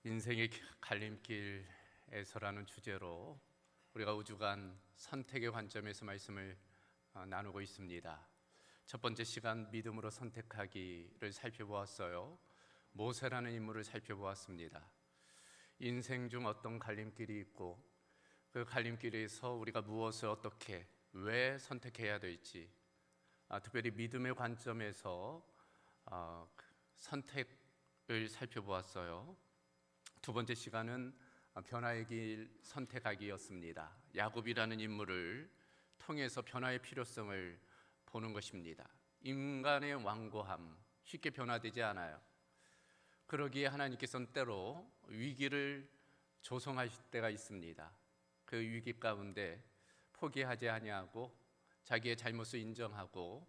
인생의 갈림길에서라는 주제로 우리가 우주간 선택의 관점에서 말씀을 나누고 있습니다. 첫 번째 시간 믿음으로 선택하기를 살펴보았어요. 모세라는 인물을 살펴보았습니다. 인생 중 어떤 갈림길이 있고 그 갈림길에서 우리가 무엇을 어떻게 왜 선택해야 될지, 특별히 믿음의 관점에서 선택을 살펴보았어요. 두 번째 시간은 변화의 길 선택하기였습니다. 야곱이라는 인물을 통해서 변화의 필요성을 보는 것입니다. 인간의 완고함 쉽게 변화되지 않아요. 그러기에 하나님께서는 때로 위기를 조성하실 때가 있습니다. 그 위기 가운데 포기하지 아니하고 자기의 잘못을 인정하고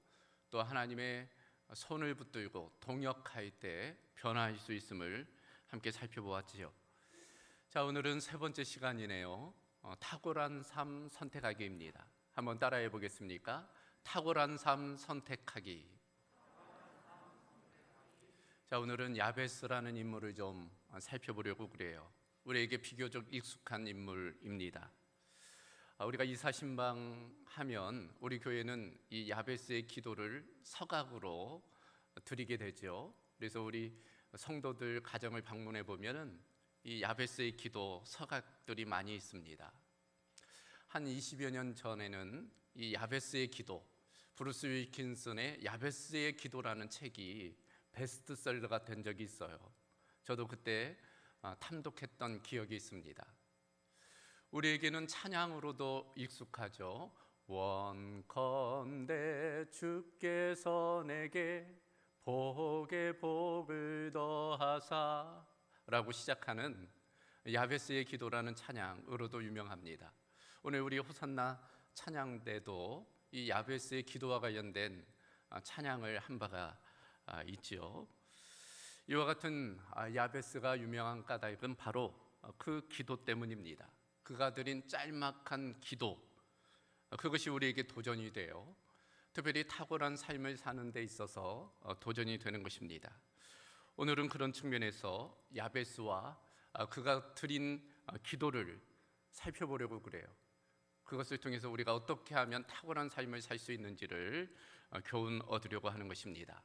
또 하나님의 손을 붙들고 동역할 때 변화할 수 있음을 함께 살펴보았지요. 자, 오늘은 세 번째 시간이네요. 탁월한 삶 선택하기입니다. 한번 따라해 보겠습니까? 탁월한 삶 선택하기. 자, 오늘은 야베스라는 인물을 좀 살펴보려고 그래요. 우리에게 비교적 익숙한 인물입니다. 우리가 이사신방 하면 우리 교회는 이 야베스의 기도를 서각으로 드리게 되죠. 그래서 우리 성도들 가정을 방문해 보면은 이 야베스의 기도 서각들이 많이 있습니다. 한 20여 년 전에는 이 야베스의 기도, 브루스 윌킨슨의 야베스의 기도라는 책이 베스트셀러가 된 적이 있어요. 저도 그때 탐독했던 기억이 있습니다. 우리에게는 찬양으로도 익숙하죠. 원컨대 주께서 내게 복에 복을 더하사 라고 시작하는 야베스의 기도라는 찬양으로도 유명합니다. 오늘 우리 호산나 찬양대도 이 야베스의 기도와 관련된 찬양을 한 바가 있지요. 이와 같은 야베스가 유명한 까닭은 바로 그 기도 때문입니다. 그가 드린 짤막한 기도, 그것이 우리에게 도전이 돼요. 특별히 탁월한 삶을 사는 데 있어서 도전이 되는 것입니다. 오늘은 그런 측면에서 야베스와 그가 드린 기도를 살펴보려고 그래요. 그것을 통해서 우리가 어떻게 하면 탁월한 삶을 살 수 있는지를 교훈 얻으려고 하는 것입니다.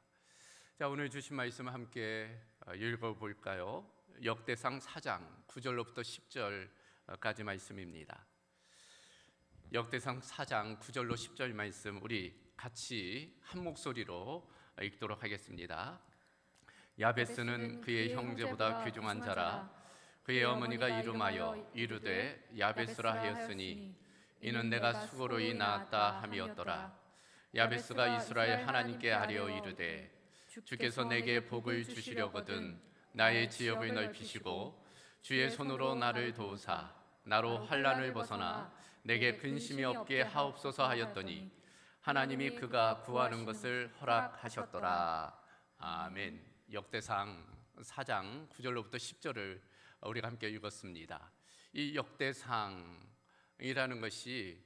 자, 오늘 주신 말씀 함께 읽어볼까요? 역대상 4장 9절로부터 10절까지 말씀입니다. 역대상 4장 9절로 10절 말씀 우리 같이 한 목소리로 읽도록 하겠습니다. 야베스는 그의 형제보다 귀중한 자라. 그의 어머니가 이름하여 이르되 야베스라 하였으니 이는 내가 수고로이 낳았다 함이었더라. 야베스가 이스라엘 하나님께 아뢰어 이르되 주께서 내게 복을 주시려거든 나의 지역을 넓히시고 주의 손으로 나를 도우사 나로 환난을 벗어나 내게 근심이 없게 하옵소서 하였더니 하나님이 그가 구하는 것을 허락하셨더라. 아멘. 역대상 4장 9절로부터 10절을 우리가 함께 읽었습니다. 이 역대상이라는 것이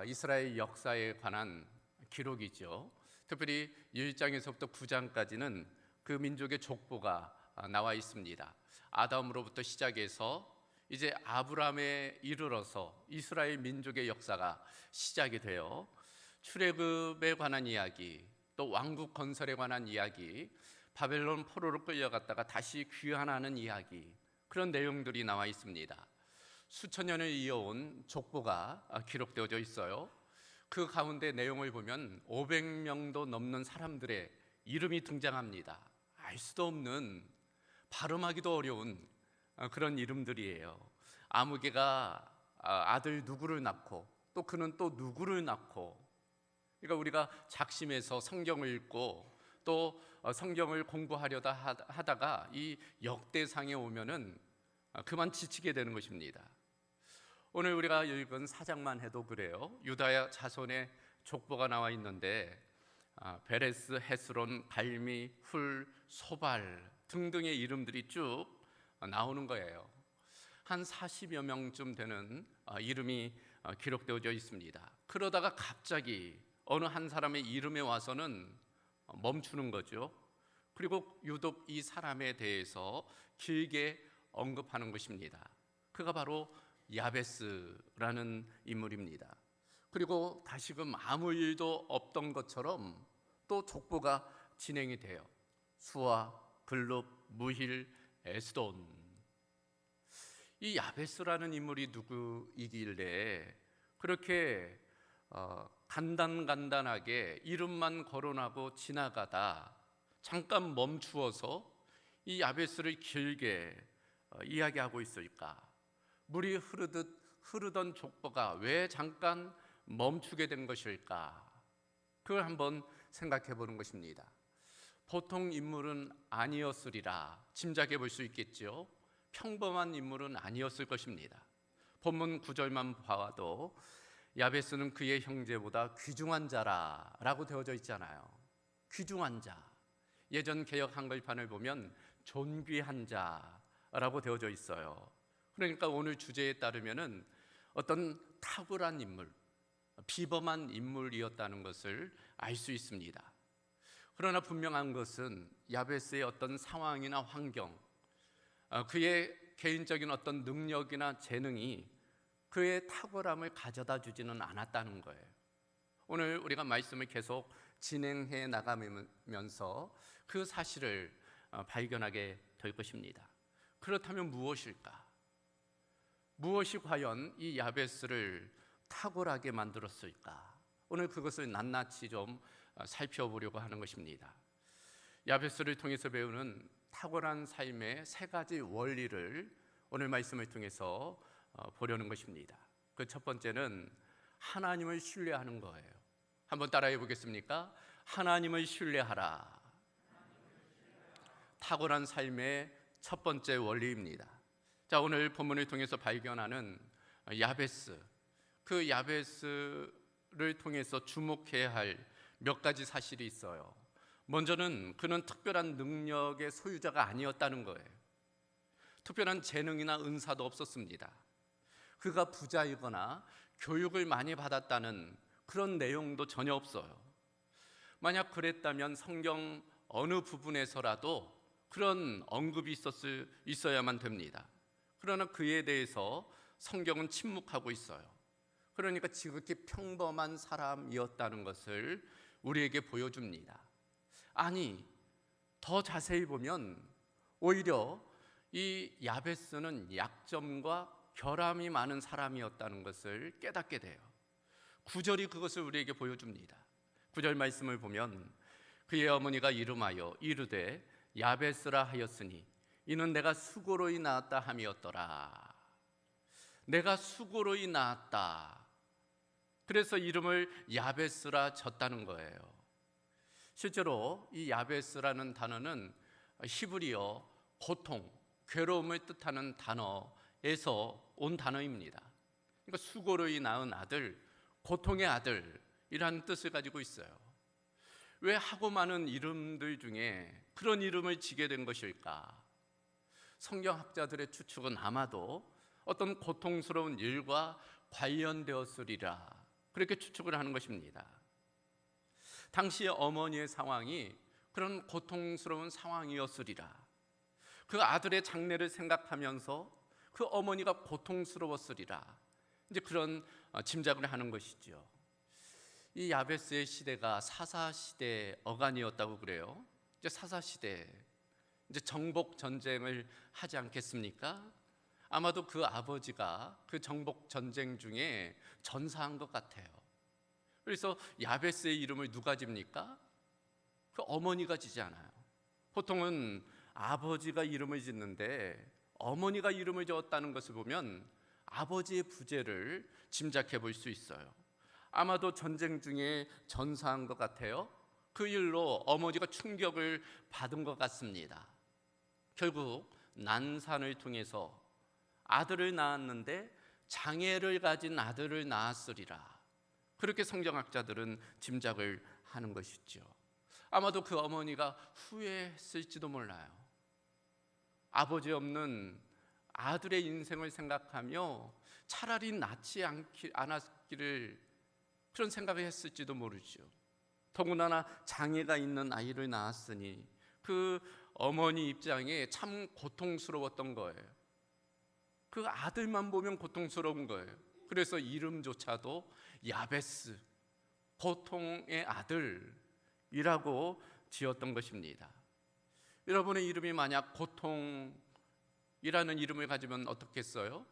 이스라엘 역사에 관한 기록이죠. 특별히 1장에서부터 9장까지는 그 민족의 족보가 나와 있습니다. 아담으로부터 시작해서 이제 아브라함에 이르러서 이스라엘 민족의 역사가 시작이 돼요. 출애굽에 관한 이야기, 또 왕국 건설에 관한 이야기, 바벨론 포로로 끌려갔다가 다시 귀환하는 이야기, 그런 내용들이 나와 있습니다. 수천 년을 이어온 족보가 기록되어져 있어요. 그 가운데 내용을 보면 500명도 넘는 사람들의 이름이 등장합니다. 알 수도 없는, 발음하기도 어려운 그런 이름들이에요. 아무개가 아들 누구를 낳고 또 그는 또 누구를 낳고, 그러니까 우리가 작심해서 성경을 읽고 또 성경을 공부하려다 하다가 이 역대상에 오면은 그만 지치게 되는 것입니다. 오늘 우리가 읽은 사장만 해도 그래요. 유다 자손의 족보가 나와 있는데 베레스, 헤스론, 갈미, 훌, 소발 등등의 이름들이 쭉 나오는 거예요. 한 40여 명쯤 되는 이름이 기록되어져 있습니다. 그러다가 갑자기 어느 한 사람의 이름에 와서는 멈추는 거죠. 그리고 유독 이 사람에 대해서 길게 언급하는 것입니다. 그가 바로 야베스라는 인물입니다. 그리고 다시금 아무 일도 없던 것처럼 또 족보가 진행이 돼요. 수아, 글룹, 무힐, 에스돈. 이 야베스라는 인물이 누구이길래 그렇게 간단하게 이름만 거론하고 지나가다 잠깐 멈추어서 이 야베스를 길게 이야기하고 있을까? 물이 흐르던 족보가 왜 잠깐 멈추게 된 것일까? 그걸 한번 생각해 보는 것입니다. 보통 인물은 아니었으리라 짐작해 볼 수 있겠죠. 평범한 인물은 아니었을 것입니다. 본문 9절만 봐도 야베스는 그의 형제보다 귀중한 자라라고 되어져 있잖아요. 귀중한 자. 예전 개역 한글판을 보면 존귀한 자라고 되어져 있어요. 그러니까 오늘 주제에 따르면은 어떤 탁월한 인물, 비범한 인물이었다는 것을 알 수 있습니다. 그러나 분명한 것은 야베스의 어떤 상황이나 환경, 그의 개인적인 어떤 능력이나 재능이 그의 탁월함을 가져다 주지는 않았다는 거예요. 오늘 우리가 말씀을 계속 진행해 나가면서 그 사실을 발견하게 될 것입니다. 그렇다면 무엇일까? 무엇이 과연 이 야베스를 탁월하게 만들었을까? 오늘 그것을 낱낱이 좀 살펴보려고 하는 것입니다. 야베스를 통해서 배우는 탁월한 삶의 세 가지 원리를 오늘 말씀을 통해서 보려는 것입니다. 그 첫 번째는 하나님을 신뢰하는 거예요. 한번 따라해 보겠습니까? 하나님을 신뢰하라. 탁월한 삶의 첫 번째 원리입니다. 자, 오늘 본문을 통해서 발견하는 야베스, 그 야베스를 통해서 주목해야 할 몇 가지 사실이 있어요. 먼저는 그는 특별한 능력의 소유자가 아니었다는 거예요. 특별한 재능이나 은사도 없었습니다. 그가 부자이거나 교육을 많이 받았다는 그런 내용도 전혀 없어요. 만약 그랬다면 성경 어느 부분에서라도 그런 언급이 있어야만 됩니다. 그러나 그에 대해서 성경은 침묵하고 있어요. 그러니까 지극히 평범한 사람이었다는 것을 우리에게 보여줍니다. 아니, 더 자세히 보면 오히려 이 야베스는 약점과 결함이 많은 사람이었다는 것을 깨닫게 돼요. 9절이 그것을 우리에게 보여줍니다. 9절 말씀을 보면 그의 어머니가 이름하여 이르되 야베스라 하였으니 이는 내가 수고로이 낳았다 함이었더라. 내가 수고로이 낳았다. 그래서 이름을 야베스라 졌다는 거예요. 실제로 이 야베스라는 단어는 히브리어 고통, 괴로움을 뜻하는 단어에서 온 단어입니다. 그러니까 수고로이 낳은 아들, 고통의 아들이라는 뜻을 가지고 있어요. 왜 하고 많은 이름들 중에 그런 이름을 지게 된 것일까? 성경학자들의 추측은 아마도 어떤 고통스러운 일과 관련되었으리라 그렇게 추측을 하는 것입니다. 당시 어머니의 상황이 그런 고통스러운 상황이었으리라. 그 아들의 장례를 생각하면서 그 어머니가 고통스러웠으리라. 이제 그런 짐작을 하는 것이죠. 이 야베스의 시대가 사사시대 어간이었다고 그래요. 이제 사사시대, 이제 정복 전쟁을 하지 않겠습니까? 아마도 그 아버지가 그 정복 전쟁 중에 전사한 것 같아요. 그래서 야베스의 이름을 누가 집니까? 그 어머니가 지잖아요. 보통은 아버지가 이름을 짓는데 어머니가 이름을 지었다는 것을 보면 아버지의 부재를 짐작해 볼 수 있어요. 아마도 전쟁 중에 전사한 것 같아요. 그 일로 어머니가 충격을 받은 것 같습니다. 결국 난산을 통해서 아들을 낳았는데 장애를 가진 아들을 낳았으리라. 그렇게 성경학자들은 짐작을 하는 것이죠. 아마도 그 어머니가 후회했을지도 몰라요. 아버지 없는 아들의 인생을 생각하며 차라리 낳지 않았기를 그런 생각을 했을지도 모르죠. 더군다나 장애가 있는 아이를 낳았으니 그 어머니 입장에 참 고통스러웠던 거예요. 그 아들만 보면 고통스러운 거예요. 그래서 이름조차도 야베스, 고통의 아들이라고 지었던 것입니다. 여러분의 이름이 만약 고통이라는 이름을 가지면 어떻겠어요?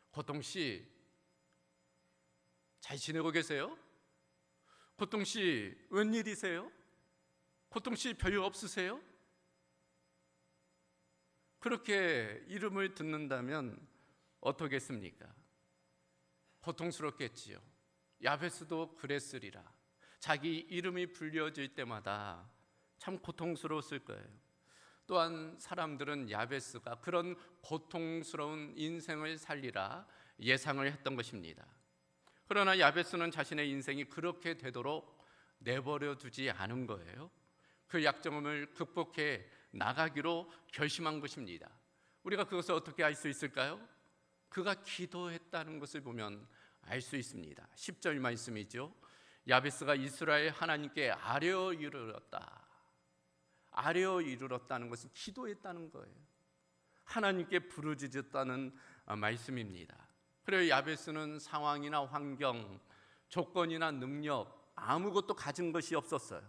고통씨, 잘 지내고 계세요? 고통씨, 웬일이세요? 고통씨, 별일 없으세요? 그렇게 이름을 듣는다면 어떻겠습니까? 고통스럽겠지요. 야베스도 그랬으리라. 자기 이름이 불려질 때마다 참 고통스러웠을 거예요. 또한 사람들은 야베스가 그런 고통스러운 인생을 살리라 예상을 했던 것입니다. 그러나 야베스는 자신의 인생이 그렇게 되도록 내버려 두지 않은 거예요. 그 약점을 극복해 나가기로 결심한 것입니다. 우리가 그것을 어떻게 알 수 있을까요? 그가 기도했다는 것을 보면 알 수 있습니다. 10절 말씀이죠. 야베스가 이스라엘 하나님께 아뢰어 이르렀다. 아뢰어 이르렀다는 것은 기도했다는 거예요. 하나님께 부르짖었다는 말씀입니다. 그래서 야베스는 상황이나 환경, 조건이나 능력 아무것도 가진 것이 없었어요.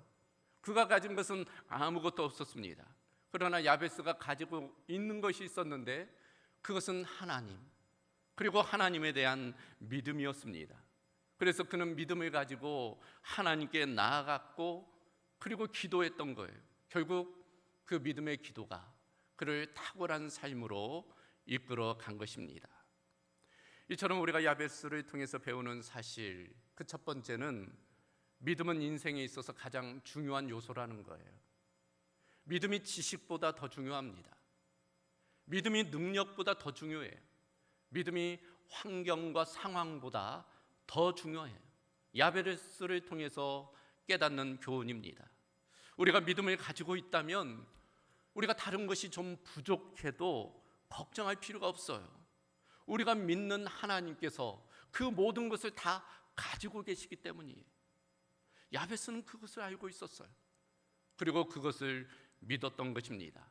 그가 가진 것은 아무것도 없었습니다. 그러나 야베스가 가지고 있는 것이 있었는데 그것은 하나님, 그리고 하나님에 대한 믿음이었습니다. 그래서 그는 믿음을 가지고 하나님께 나아갔고 그리고 기도했던 거예요. 결국 그 믿음의 기도가 그를 탁월한 삶으로 이끌어 간 것입니다. 이처럼 우리가 야베스를 통해서 배우는 사실, 그 첫 번째는 믿음은 인생에 있어서 가장 중요한 요소라는 거예요. 믿음이 지식보다 더 중요합니다. 믿음이 능력보다 더 중요해요. 믿음이 환경과 상황보다 더 중요해요. 야베스를 통해서 깨닫는 교훈입니다. 우리가 믿음을 가지고 있다면 우리가 다른 것이 좀 부족해도 걱정할 필요가 없어요. 우리가 믿는 하나님께서 그 모든 것을 다 가지고 계시기 때문이에요. 야베스는 그것을 알고 있었어요. 그리고 그것을 믿었던 것입니다.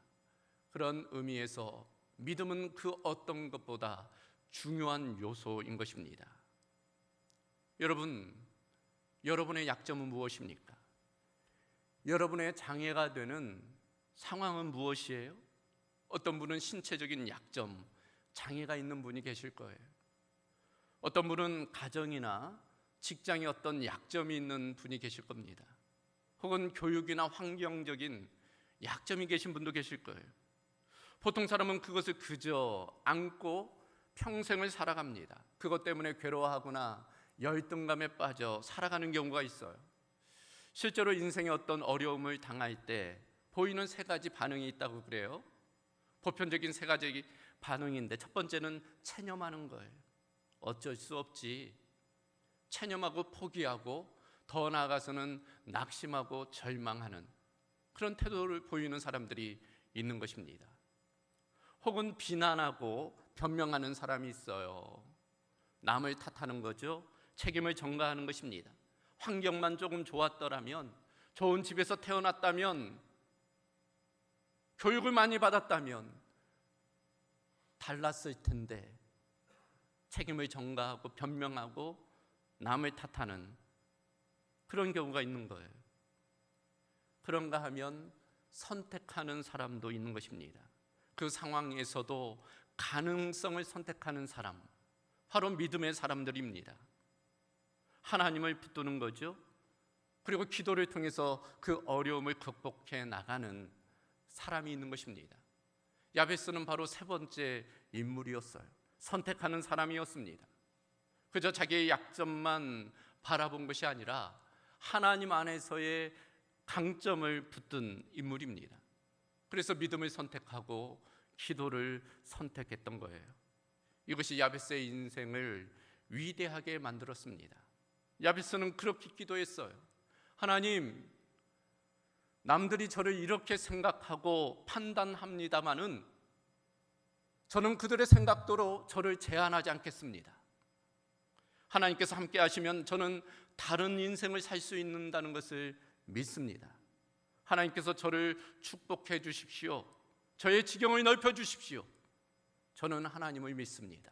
그런 의미에서 믿음은 그 어떤 것보다 중요한 요소인 것입니다. 여러분, 여러분의 약점은 무엇입니까? 여러분의 장애가 되는 상황은 무엇이에요? 어떤 분은 신체적인 약점, 장애가 있는 분이 계실 거예요. 어떤 분은 가정이나 직장에 어떤 약점이 있는 분이 계실 겁니다. 혹은 교육이나 환경적인 약점이 계신 분도 계실 거예요. 보통 사람은 그것을 그저 안고 평생을 살아갑니다. 그것 때문에 괴로워하거나 열등감에 빠져 살아가는 경우가 있어요. 실제로 인생의 어떤 어려움을 당할 때 보이는 세 가지 반응이 있다고 그래요. 보편적인 세 가지 반응인데 첫 번째는 체념하는 거예요. 어쩔 수 없지. 체념하고 포기하고 더 나아가서는 낙심하고 절망하는 그런 태도를 보이는 사람들이 있는 것입니다. 혹은 비난하고 변명하는 사람이 있어요. 남을 탓하는 거죠. 책임을 전가하는 것입니다. 환경만 조금 좋았더라면, 좋은 집에서 태어났다면, 교육을 많이 받았다면 달랐을 텐데 책임을 전가하고 변명하고 남을 탓하는 그런 경우가 있는 거예요. 그런가 하면 선택하는 사람도 있는 것입니다. 그 상황에서도 가능성을 선택하는 사람, 바로 믿음의 사람들입니다. 하나님을 붙드는 거죠. 그리고 기도를 통해서 그 어려움을 극복해 나가는 사람이 있는 것입니다. 야베스는 바로 세 번째 인물이었어요. 선택하는 사람이었습니다. 그저 자기의 약점만 바라본 것이 아니라 하나님 안에서의 강점을 붙든 인물입니다. 그래서 믿음을 선택하고 기도를 선택했던 거예요. 이것이 야베스의 인생을 위대하게 만들었습니다. 야베스는 그렇게 기도했어요. 하나님, 남들이 저를 이렇게 생각하고 판단합니다마는 저는 그들의 생각대로 저를 제한하지 않겠습니다. 하나님께서 함께 하시면 저는 다른 인생을 살 수 있다는 것을 믿습니다. 하나님께서 저를 축복해 주십시오. 저의 지경을 넓혀 주십시오. 저는 하나님을 믿습니다.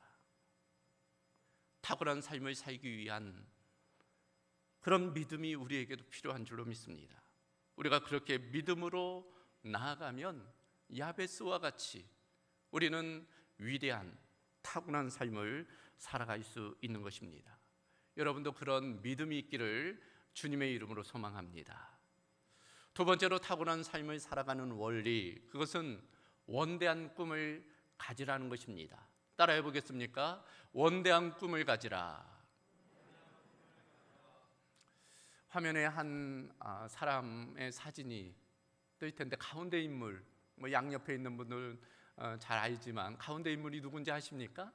탁월한 삶을 살기 위한 그런 믿음이 우리에게도 필요한 줄로 믿습니다. 우리가 그렇게 믿음으로 나아가면 야베스와 같이 우리는 위대한 타고난 삶을 살아갈 수 있는 것입니다. 여러분도 그런 믿음이 있기를 주님의 이름으로 소망합니다. 두 번째로 타고난 삶을 살아가는 원리, 그것은 원대한 꿈을 가지라는 것입니다. 따라해 보겠습니까? 원대한 꿈을 가지라. 화면에 한 사람의 사진이 뜰 텐데 가운데 인물, 양옆에 있는 분들은 잘 알지만 가운데 인물이 누군지 아십니까?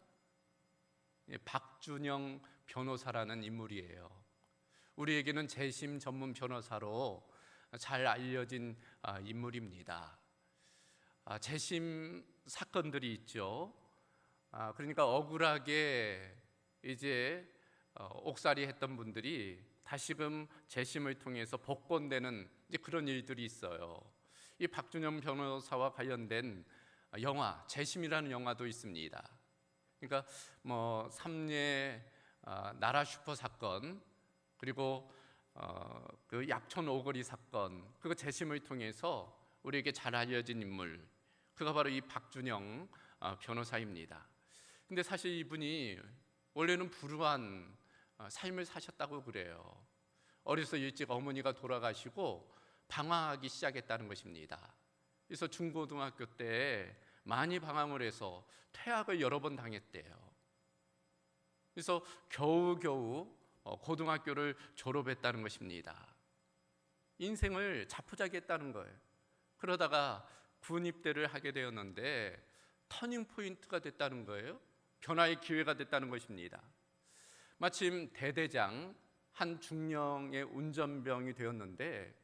박준영 변호사라는 인물이에요. 우리에게는 재심 전문 변호사로 잘 알려진 인물입니다. 재심 사건들이 있죠. 그러니까 억울하게 이제 옥살이 했던 분들이 다시금 재심을 통해서 복권되는 이제 그런 일들이 있어요. 이 박준영 변호사와 관련된 영화 재심이라는 영화도 있습니다. 그러니까 삼례 나라 슈퍼 사건, 그리고 그 약촌 오거리 사건, 그거 재심을 통해서 우리에게 잘 알려진 인물, 그가 바로 이 박준영 변호사입니다. 근데 사실 이분이 원래는 불우한 삶을 사셨다고 그래요. 어려서 일찍 어머니가 돌아가시고 방황하기 시작했다는 것입니다. 그래서 중고등학교 때 많이 방황을 해서 퇴학을 여러 번 당했대요. 그래서 겨우겨우 고등학교를 졸업했다는 것입니다. 인생을 자포자기했다는 거예요. 그러다가 군 입대를 하게 되었는데 터닝 포인트가 됐다는 거예요. 변화의 기회가 됐다는 것입니다. 마침 대대장 한 중령의 운전병이 되었는데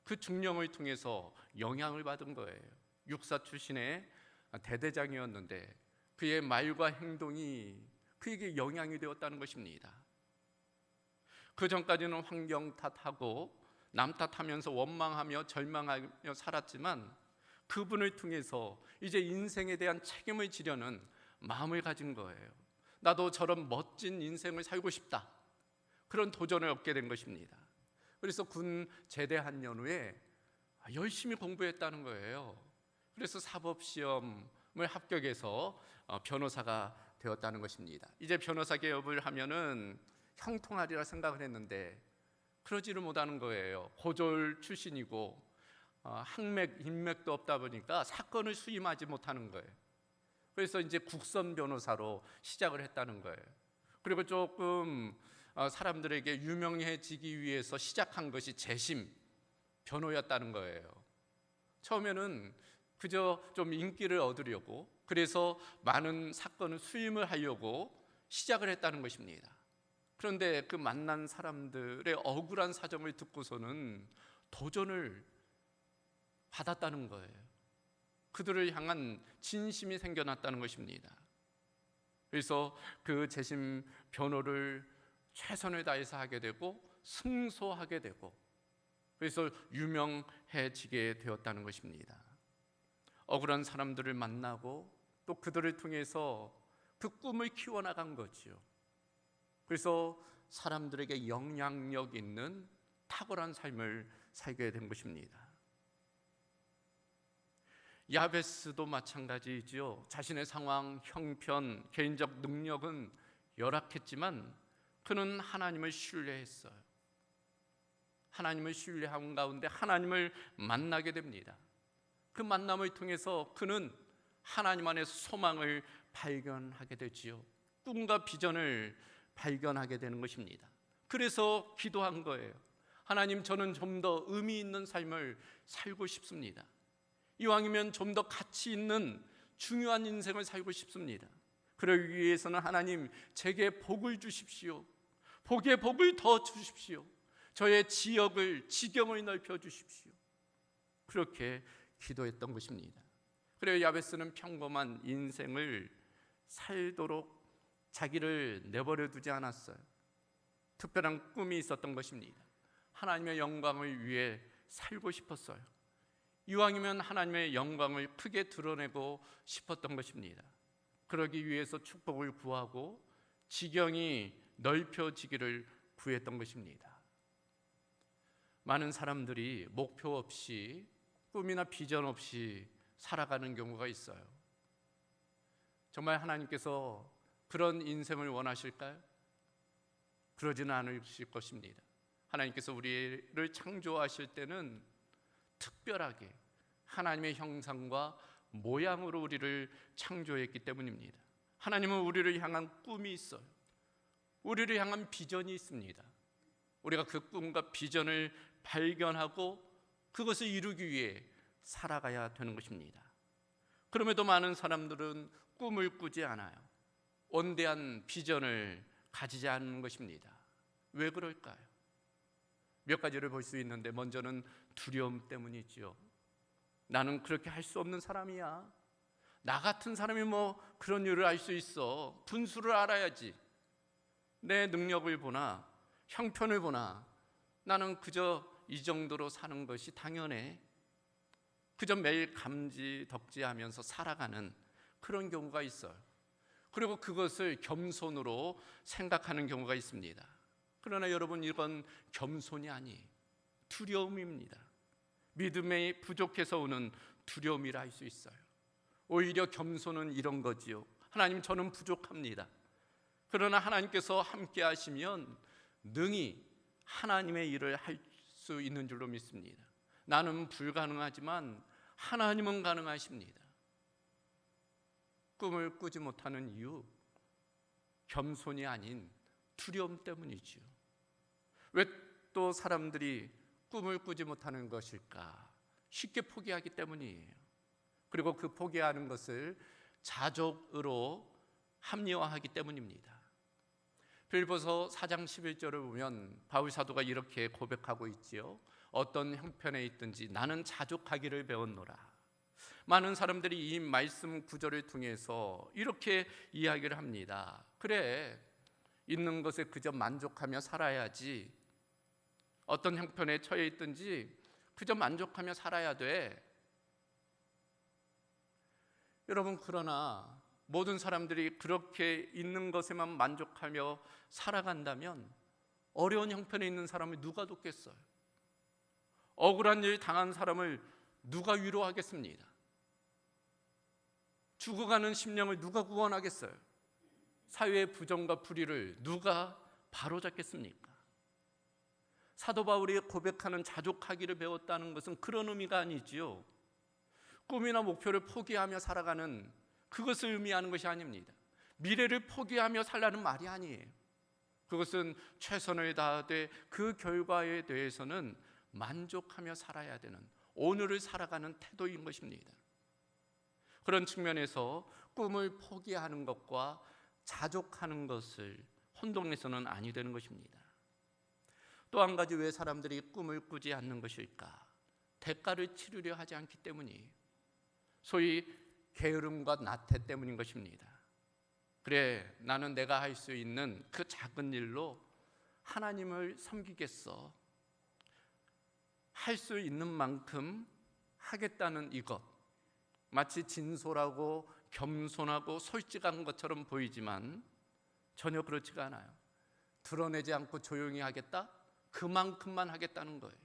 그 중령을 통해서 영향을 받은 거예요. 육사 출신의 대대장이었는데 그의 말과 행동이 그에게 영향이 되었다는 것입니다. 그 전까지는 환경 탓하고 남 탓하면서 원망하며 절망하며 살았지만 그분을 통해서 이제 인생에 대한 책임을 지려는 마음을 가진 거예요. 나도 저런 멋진 인생을 살고 싶다, 그런 도전을 얻게 된 것입니다. 그래서 군 제대한 연후에 열심히 공부했다는 거예요. 그래서 사법시험을 합격해서 변호사가 되었다는 것입니다. 이제 변호사 개업을 하면은 형통하리라 생각을 했는데 그러지를 못하는 거예요. 고졸 출신이고 학맥, 인맥도 없다 보니까 사건을 수임하지 못하는 거예요. 그래서 이제 국선 변호사로 시작을 했다는 거예요. 그리고 조금 사람들에게 유명해지기 위해서 시작한 것이 재심 변호였다는 거예요. 처음에는 그저 좀 인기를 얻으려고, 그래서 많은 사건을 수임을 하려고 시작을 했다는 것입니다. 그런데 그 만난 사람들의 억울한 사정을 듣고서는 도전을 받았다는 거예요. 그들을 향한 진심이 생겨났다는 것입니다. 그래서 그 재심 변호를 최선을 다해서 하게 되고 승소하게 되고, 그래서 유명해지게 되었다는 것입니다. 억울한 사람들을 만나고 또 그들을 통해서 그 꿈을 키워나간 거지요. 그래서 사람들에게 영향력 있는 탁월한 삶을 살게 된 것입니다. 야베스도 마찬가지이지요. 자신의 상황, 형편, 개인적 능력은 열악했지만 그는 하나님을 신뢰했어요. 하나님을 신뢰한 가운데 하나님을 만나게 됩니다. 그 만남을 통해서 그는 하나님 안에서 소망을 발견하게 되지요. 꿈과 비전을 발견하게 되는 것입니다. 그래서 기도한 거예요. 하나님, 저는 좀 더 의미 있는 삶을 살고 싶습니다. 이왕이면 좀 더 가치 있는 중요한 인생을 살고 싶습니다. 그러기 위해서는 하나님, 제게 복을 주십시오. 복의 복을 더 주십시오. 저의 지역을, 지경을 넓혀 주십시오. 그렇게 기도했던 것입니다. 그래서 야베스는 평범한 인생을 살도록 자기를 내버려 두지 않았어요. 특별한 꿈이 있었던 것입니다. 하나님의 영광을 위해 살고 싶었어요. 이왕이면 하나님의 영광을 크게 드러내고 싶었던 것입니다. 그러기 위해서 축복을 구하고 지경이 넓혀지기를 구했던 것입니다. 많은 사람들이 목표 없이 꿈이나 비전 없이 살아가는 경우가 있어요. 정말 하나님께서 그런 인생을 원하실까요? 그러지는 않으실 것입니다. 하나님께서 우리를 창조하실 때는 특별하게 하나님의 형상과 모양으로 우리를 창조했기 때문입니다. 하나님은 우리를 향한 꿈이 있어요. 우리를 향한 비전이 있습니다. 우리가 그 꿈과 비전을 발견하고 그것을 이루기 위해 살아가야 되는 것입니다. 그럼에도 많은 사람들은 꿈을 꾸지 않아요. 원대한 비전을 가지지 않는 것입니다. 왜 그럴까요? 몇 가지를 볼 수 있는데, 먼저는 두려움 때문이지요. 나는 그렇게 할 수 없는 사람이야. 나 같은 사람이 뭐 그런 일을 할 수 있어. 분수를 알아야지. 내 능력을 보나 형편을 보나 나는 그저 이 정도로 사는 것이 당연해. 그저 매일 감지덕지하면서 살아가는 그런 경우가 있어요. 그리고 그것을 겸손으로 생각하는 경우가 있습니다. 그러나 여러분, 이건 겸손이 아니에요. 두려움입니다. 믿음이 부족해서 오는 두려움이라 할 수 있어요. 오히려 겸손은 이런 거지요. 하나님, 저는 부족합니다. 그러나 하나님께서 함께 하시면 능히 하나님의 일을 할 수 있는 줄로 믿습니다. 나는 불가능하지만 하나님은 가능하십니다. 꿈을 꾸지 못하는 이유, 겸손이 아닌 두려움 때문이지요. 왜 또 사람들이 꿈을 꾸지 못하는 것일까? 쉽게 포기하기 때문이에요. 그리고 그 포기하는 것을 자족으로 합리화하기 때문입니다. 빌보서 4장 11절을 보면 바울 사도가 이렇게 고백하고 있지요. 어떤 형편에 있든지 나는 자족하기를 배웠노라. 많은 사람들이 이 말씀 구절을 통해서 이렇게 이야기를 합니다. 그래, 있는 것에 그저 만족하며 살아야지. 어떤 형편에 처해 있든지 그저 만족하며 살아야 돼. 여러분, 그러나 모든 사람들이 그렇게 있는 것에만 만족하며 살아간다면 어려운 형편에 있는 사람을 누가 돕겠어요? 억울한 일 당한 사람을 누가 위로하겠습니다? 죽어가는 심령을 누가 구원하겠어요? 사회의 부정과 불의를 누가 바로잡겠습니까? 사도 바울이 고백하는 자족하기를 배웠다는 것은 그런 의미가 아니지요. 꿈이나 목표를 포기하며 살아가는 그것을 의미하는 것이 아닙니다. 미래를 포기하며 살라는 말이 아니에요. 그것은 최선을 다하되 그 결과에 대해서는 만족하며 살아야 되는, 오늘을 살아가는 태도인 것입니다. 그런 측면에서 꿈을 포기하는 것과 자족하는 것을 혼동해서는 아니 되는 것입니다. 또 한 가지, 왜 사람들이 꿈을 꾸지 않는 것일까? 대가를 치르려 하지 않기 때문이에요. 소위 게으름과 나태 때문인 것입니다. 그래, 나는 내가 할 수 있는 그 작은 일로 하나님을 섬기겠어. 할 수 있는 만큼 하겠다는 이것, 마치 진솔하고 겸손하고 솔직한 것처럼 보이지만 전혀 그렇지가 않아요. 드러내지 않고 조용히 하겠다? 그만큼만 하겠다는 거예요.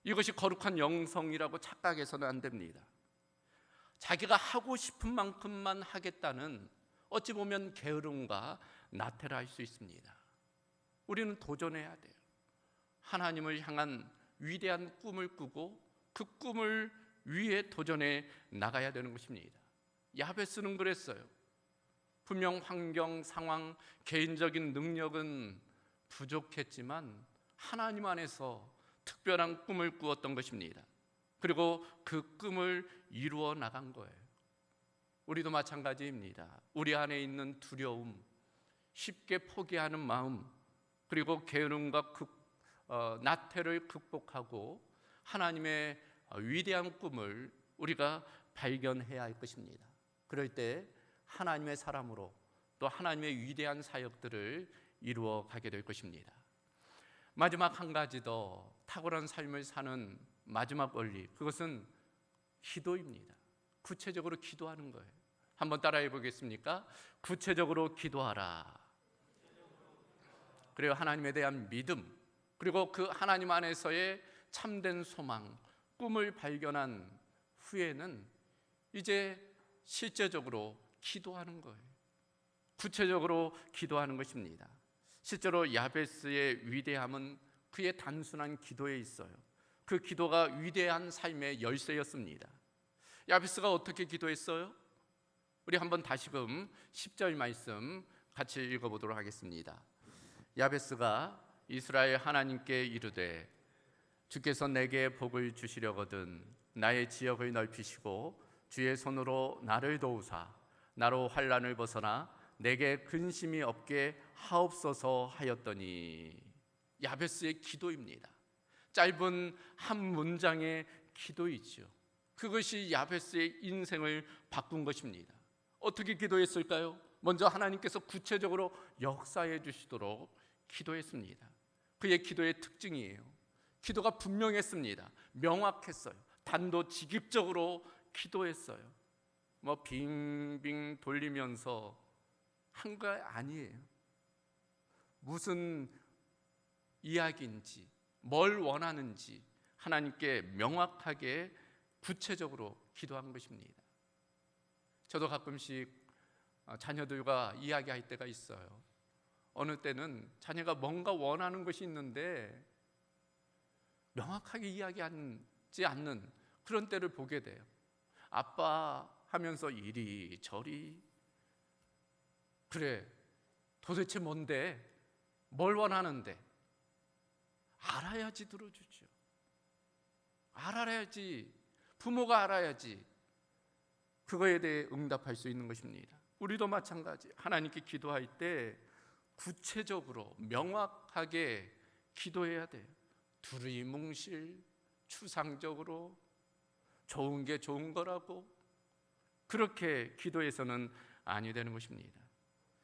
이것이 거룩한 영성이라고 착각해서는 안 됩니다. 자기가 하고 싶은 만큼만 하겠다는, 어찌 보면 게으름과 나태라 할 수 있습니다. 우리는 도전해야 돼요. 하나님을 향한 위대한 꿈을 꾸고 그 꿈을 위해 도전해 나가야 되는 것입니다. 야베스는 그랬어요. 분명 환경, 상황, 개인적인 능력은 부족했지만 하나님 안에서 특별한 꿈을 꾸었던 것입니다. 그리고 그 꿈을 이루어 나간 거예요. 우리도 마찬가지입니다. 우리 안에 있는 두려움, 쉽게 포기하는 마음, 그리고 게으름과 나태를 극복하고 하나님의 위대한 꿈을 우리가 발견해야 할 것입니다. 그럴 때 하나님의 사람으로 또 하나님의 위대한 사역들을 이루어 가게 될 것입니다. 마지막 한 가지 더 탁월한 삶을 사는 마지막 원리, 그것은 기도입니다. 구체적으로 기도하는 거예요. 한번 따라해 보겠습니까? 구체적으로 기도하라. 그리고 하나님에 대한 믿음, 그리고 그 하나님 안에서의 참된 소망, 꿈을 발견한 후에는 이제 실제적으로 기도하는 거예요. 구체적으로 기도하는 것입니다. 실제로 야베스의 위대함은 그의 단순한 기도에 있어요. 그 기도가 위대한 삶의 열쇠였습니다. 야베스가 어떻게 기도했어요? 우리 한번 다시금 10절 말씀 같이 읽어보도록 하겠습니다. 야베스가 이스라엘 하나님께 이르되 주께서 내게 복을 주시려거든 나의 지역을 넓히시고 주의 손으로 나를 도우사 나로 환난을 벗어나 내게 근심이 없게 하옵소서 하였더니, 야베스의 기도입니다. 짧은 한 문장의 기도이죠. 그것이 야베스의 인생을 바꾼 것입니다. 어떻게 기도했을까요? 먼저 하나님께서 구체적으로 역사해 주시도록 기도했습니다. 그의 기도의 특징이에요. 기도가 분명했습니다. 명확했어요. 단도직입적으로 기도했어요. 빙빙 돌리면서 한 거 아니에요. 무슨 이야기인지, 뭘 원하는지 하나님께 명확하게 구체적으로 기도한 것입니다. 저도 가끔씩 자녀들과 이야기할 때가 있어요. 어느 때는 자녀가 뭔가 원하는 것이 있는데 명확하게 이야기하지 않는 그런 때를 보게 돼요. 아빠 하면서 이리저리, 그래 도대체 뭔데, 뭘 원하는데, 알아야지 들어주죠. 알아야지, 부모가 알아야지 그거에 대해 응답할 수 있는 것입니다. 우리도 마찬가지. 하나님께 기도할 때 구체적으로 명확하게 기도해야 돼요. 두리뭉실 추상적으로 좋은 게 좋은 거라고 그렇게 기도해서는 아니 되는 것입니다.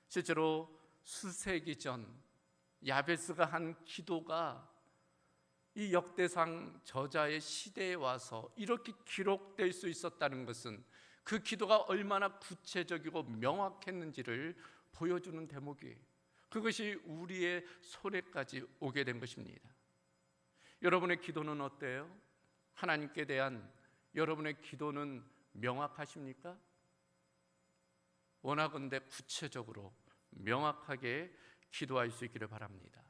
실제로 수세기 전 야베스가 한 기도가 이 역대상 저자의 시대에 와서 이렇게 기록될 수 있었다는 것은 그 기도가 얼마나 구체적이고 명확했는지를 보여주는 대목이에요. 그것이 우리의 손에까지 오게 된 것입니다. 여러분의 기도는 어때요? 하나님께 대한 여러분의 기도는 명확하십니까? 원하건대 구체적으로 명확하게 기도할 수 있기를 바랍니다.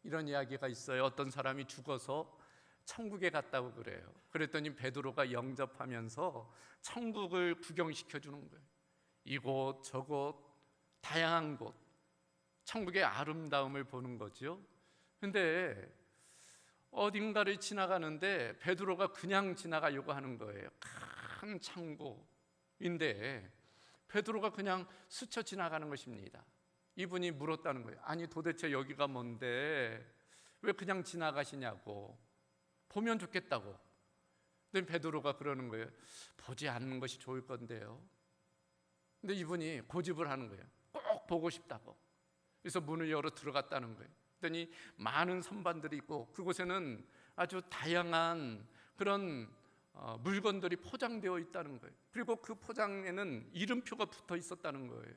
이런 이야기가 있어요. 어떤 사람이 죽어서 천국에 갔다고 그래요. 그랬더니 베드로가 영접하면서 천국을 구경시켜 주는 거예요. 이곳 저곳 다양한 곳, 천국의 아름다움을 보는 거죠. 근데 어딘가를 지나가는데 베드로가 그냥 지나가려고 하는 거예요. 큰 창고인데 베드로가 그냥 스쳐 지나가는 것입니다. 이분이 물었다는 거예요. 아니 도대체 여기가 뭔데 왜 그냥 지나가시냐고, 보면 좋겠다고. 근데 베드로가 그러는 거예요. 보지 않는 것이 좋을 건데요. 근데 이분이 고집을 하는 거예요. 꼭 보고 싶다고. 그래서 문을 열어 들어갔다는 거예요. 그랬더니 많은 선반들이 있고 그곳에는 아주 다양한 그런 물건들이 포장되어 있다는 거예요. 그리고 그 포장에는 이름표가 붙어 있었다는 거예요.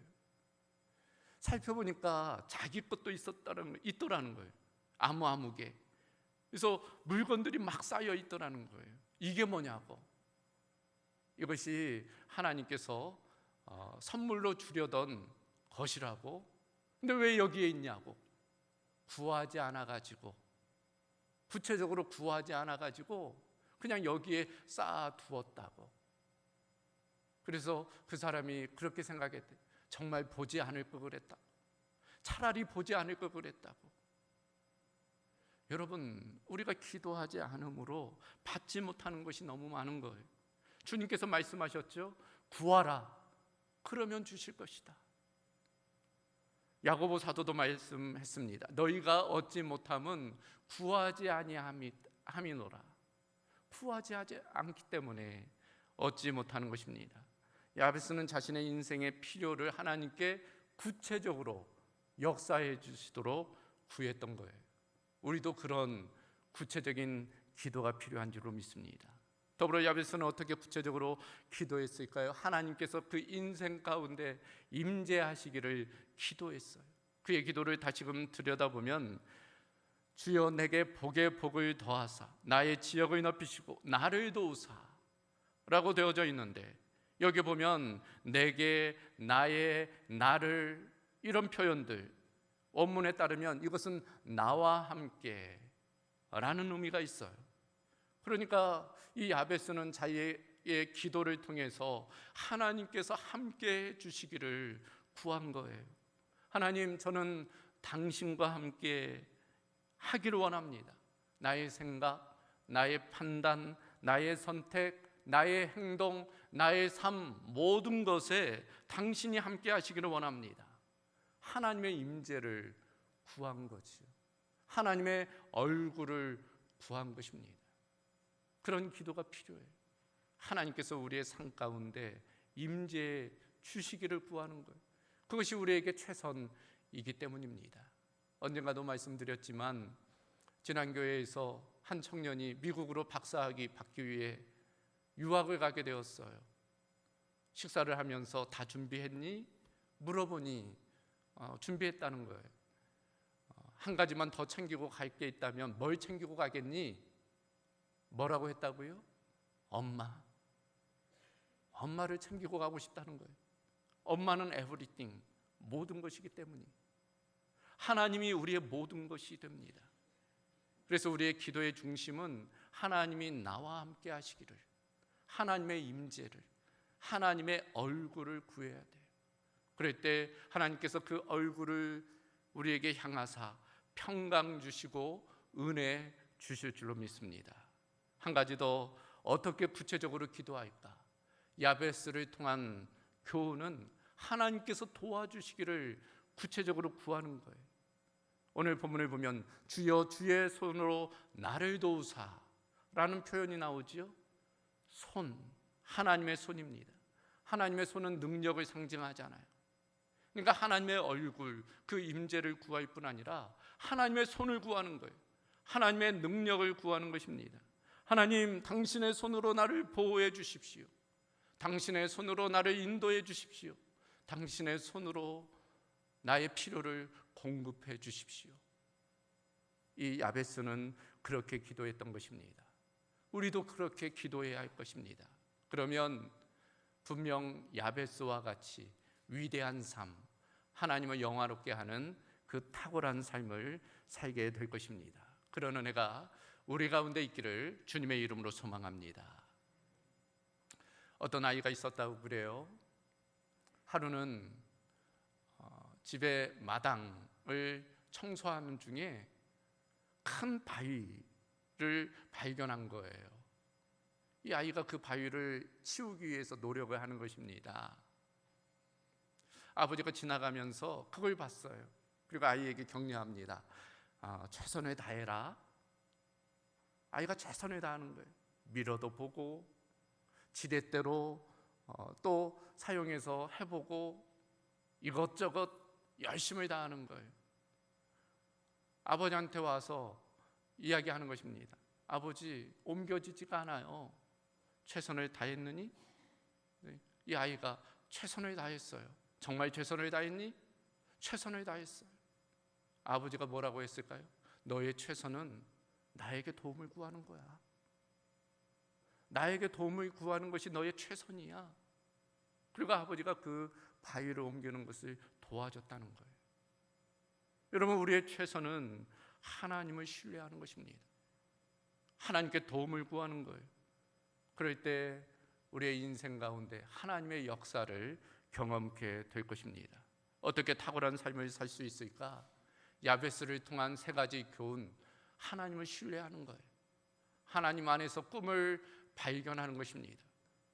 살펴보니까 자기 것도 있더라는 거예요. 아무개. 그래서 물건들이 막 쌓여 있더라는 거예요. 이게 뭐냐고. 이것이 하나님께서 선물로 주려던 것이라고. 근데 왜 여기에 있냐고. 구하지 않아가지고, 구체적으로 구하지 않아가지고 그냥 여기에 쌓아두었다고. 그래서 그 사람이 그렇게 생각했대. 정말 보지 않을 걸 그랬다고. 차라리 보지 않을 걸 그랬다고. 여러분, 우리가 기도하지 않으므로 받지 못하는 것이 너무 많은 거예요. 주님께서 말씀하셨죠. 구하라, 그러면 주실 것이다. 야고보 사도도 말씀했습니다. 너희가 얻지 못함은 구하지 아니함이노라. 구하지 않기 때문에 얻지 못하는 것입니다. 야베스는 자신의 인생의 필요를 하나님께 구체적으로 역사해 주시도록 구했던 거예요. 우리도 그런 구체적인 기도가 필요한 줄로 믿습니다. 더불어 야베스는 어떻게 구체적으로 기도했을까요? 하나님께서 그 인생 가운데 임재하시기를 기도했어요. 그의 기도를 다시금 들여다보면 주여 내게 복의 복을 더하사 나의 지역을 넓히시고 나를 도우사 라고 되어져 있는데, 여기 보면 내게, 나의, 나를, 이런 표현들, 원문에 따르면 이것은 나와 함께 라는 의미가 있어요. 그러니까 이 야베스는 자기의 기도를 통해서 하나님께서 함께 해주시기를 구한 거예요. 하나님, 저는 당신과 함께 하기를 원합니다. 나의 생각, 나의 판단, 나의 선택, 나의 행동, 나의 삶, 모든 것에 당신이 함께 하시기를 원합니다. 하나님의 임재를 구한 거지요. 하나님의 얼굴을 구한 것입니다. 그런 기도가 필요해요. 하나님께서 우리의 삶 가운데 임재해 주시기를 구하는 거예요. 그것이 우리에게 최선이기 때문입니다. 언젠가도 말씀드렸지만 지난 교회에서 한 청년이 미국으로 박사학위 받기 위해 유학을 가게 되었어요. 식사를 하면서 다 준비했니? 물어보니 준비했다는 거예요. 한 가지만 더 챙기고 갈 게 있다면 뭘 챙기고 가겠니? 뭐라고 했다고요? 엄마를 챙기고 가고 싶다는 거예요. 엄마는 everything, 모든 것이기 때문이에요. 하나님이 우리의 모든 것이 됩니다. 그래서 우리의 기도의 중심은 하나님이 나와 함께 하시기를, 하나님의 임재를, 하나님의 얼굴을 구해야 돼요. 그럴 때 하나님께서 그 얼굴을 우리에게 향하사 평강 주시고 은혜 주실 줄로 믿습니다. 한 가지 더, 어떻게 구체적으로 기도할까? 야베스를 통한 교훈은 하나님께서 도와주시기를 구체적으로 구하는 거예요. 오늘 본문을 보면 주여 주의 손으로 나를 도우사 라는 표현이 나오지요. 손, 하나님의 손입니다. 하나님의 손은 능력을 상징하잖아요. 그러니까 하나님의 얼굴, 그 임재를 구할 뿐 아니라 하나님의 손을 구하는 거예요. 하나님의 능력을 구하는 것입니다. 하나님, 당신의 손으로 나를 보호해 주십시오. 당신의 손으로 나를 인도해 주십시오. 당신의 손으로 나의 필요를 공급해 주십시오. 이 야베스는 그렇게 기도했던 것입니다. 우리도 그렇게 기도해야 할 것입니다. 그러면 분명 야베스와 같이 위대한 삶, 하나님을 영화롭게 하는 그 탁월한 삶을 살게 될 것입니다. 그런 은혜가 우리 가운데 있기를 주님의 이름으로 소망합니다. 어떤 아이가 있었다고 그래요. 하루는 집의 마당을 청소하는 중에 큰 바위를 발견한 거예요. 이 아이가 그 바위를 치우기 위해서 노력을 하는 것입니다. 아버지가 지나가면서 그걸 봤어요. 그리고 아이에게 격려합니다. 최선을 다해라. 아이가 최선을 다하는 거예요. 밀어도 보고 지렛대로 또 사용해서 해보고 이것저것 열심을 다하는 거예요. 아버지한테 와서 이야기하는 것입니다. 아버지, 옮겨지지가 않아요. 최선을 다했느니? 네. 이 아이가 최선을 다했어요. 정말 최선을 다했니? 최선을 다했어요. 아버지가 뭐라고 했을까요? 너의 최선은 나에게 도움을 구하는 거야. 나에게 도움을 구하는 것이 너의 최선이야. 그리고 아버지가 그 바위를 옮기는 것을 도와줬다는 거예요. 여러분, 우리의 최선은 하나님을 신뢰하는 것입니다. 하나님께 도움을 구하는 거예요. 그럴 때 우리의 인생 가운데 하나님의 역사를 경험케 될 것입니다. 어떻게 탁월한 삶을 살 수 있을까? 야베스를 통한 세 가지 교훈, 하나님을 신뢰하는 거예요. 하나님 안에서 꿈을 발견하는 것입니다.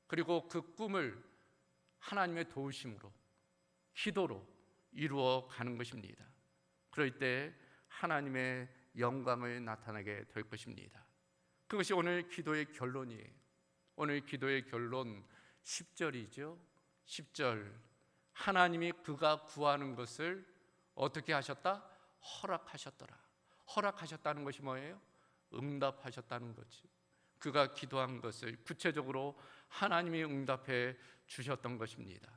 그리고 그 꿈을 하나님의 도우심으로, 기도로 이루어 가는 것입니다. 그럴 때 하나님의 영광을 나타내게 될 것입니다. 그것이 오늘 기도의 결론이에요. 오늘 기도의 결론 10절이죠. 10절, 하나님이 그가 구하는 것을 어떻게 하셨다? 허락하셨더라. 허락하셨다는 것이 뭐예요? 응답하셨다는 거지. 그가 기도한 것을 구체적으로 하나님이 응답해 주셨던 것입니다.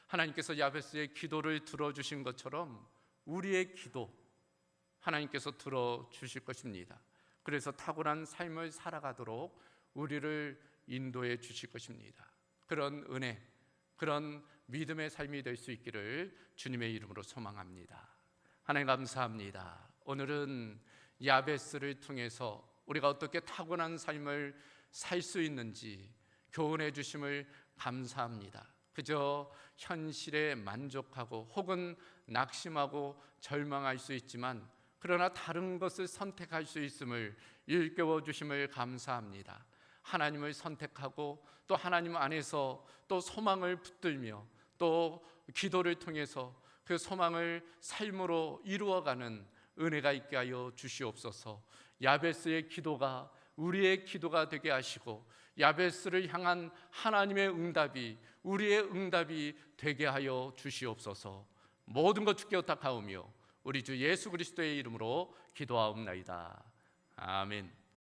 하나님께서 야베스의 기도를 들어주신 것처럼 우리의 기도 하나님께서 들어주실 것입니다. 그래서 탁월한 삶을 살아가도록 우리를 인도해 주실 것입니다. 그런 은혜, 그런 믿음의 삶이 될 수 있기를 주님의 이름으로 소망합니다. 하나님 감사합니다. 오늘은 야베스를 통해서 우리가 어떻게 타고난 삶을 살 수 있는지 교훈해 주심을 감사합니다. 그저 현실에 만족하고 혹은 낙심하고 절망할 수 있지만 그러나 다른 것을 선택할 수 있음을 일깨워 주심을 감사합니다. 하나님을 선택하고 또 하나님 안에서 또 소망을 붙들며 또 기도를 통해서 그 소망을 삶으로 이루어가는 은혜가 있게 하여 주시옵소서. 야베스의 기도가 우리의 기도가 되게 하시고 야베스를 향한 하나님의 응답이 우리의 응답이 되게 하여 주시옵소서. 모든 것 주께 의탁하오며 우리 주 예수 그리스도의 이름으로 기도하옵나이다. 아멘.